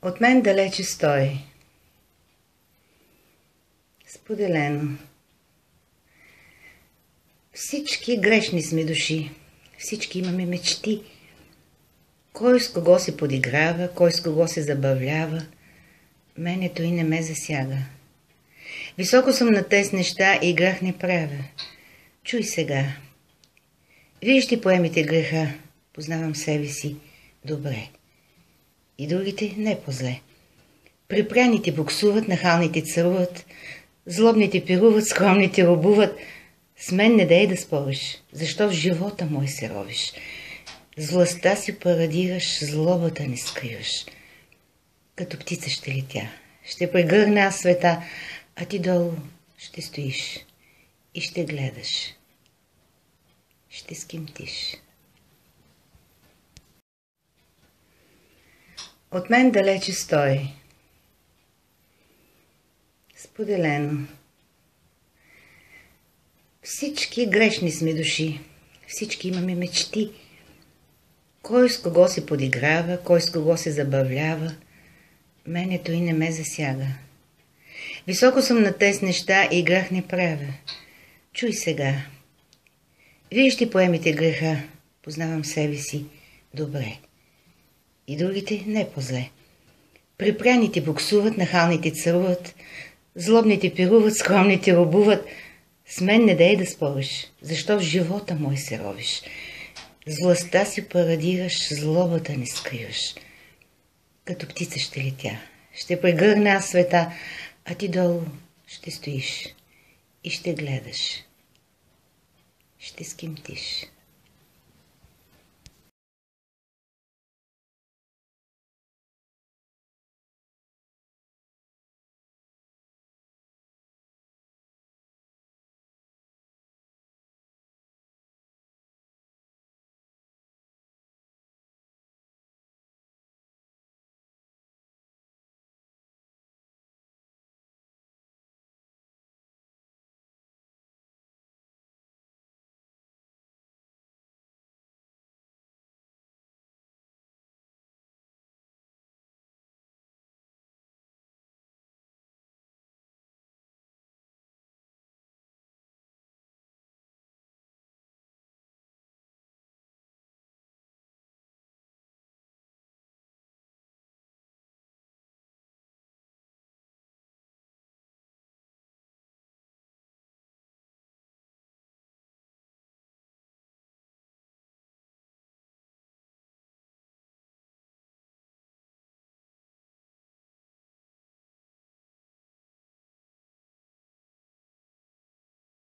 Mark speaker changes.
Speaker 1: От мен далече стой. Споделено. Всички грешни сме души. Всички имаме мечти. Кой с кого се подиграва, кой с кого се забавлява. Менето и не ме засяга. Високо съм на тез неща и грях не правя. Чуй сега. Вие ще поемете греха. Познавам себе си добре. И другите не по-зле. Припряните буксуват, нахалните царуват, злобните пируват, скромните робуват. С мен не дай да спориш, защо в живота мой се ровиш. С властта си парадираш, злобата не скриваш. Като птица ще летя, ще прегърна аз света, а ти долу ще стоиш и ще гледаш. Ще скимтиш. От мен далече стой. Споделено. Всички грешни сме души. Всички имаме мечти. Кой с кого се подиграва, кой с кого се забавлява. Менето и не ме засяга. Високо съм на тез неща и грях не правя. Чуй сега. Вие ще поемете греха. Познавам себе си добре. И другите не по-зле. Припряните буксуват, нахалните царуват, злобните пируват, скромните робуват. С мен не дай да спориш, защо в живота мой се ровиш. С властта си парадираш, злобата не скриваш. Като птица ще летя, ще прегърна аз света, а ти долу ще стоиш и ще гледаш. Ще скимтиш.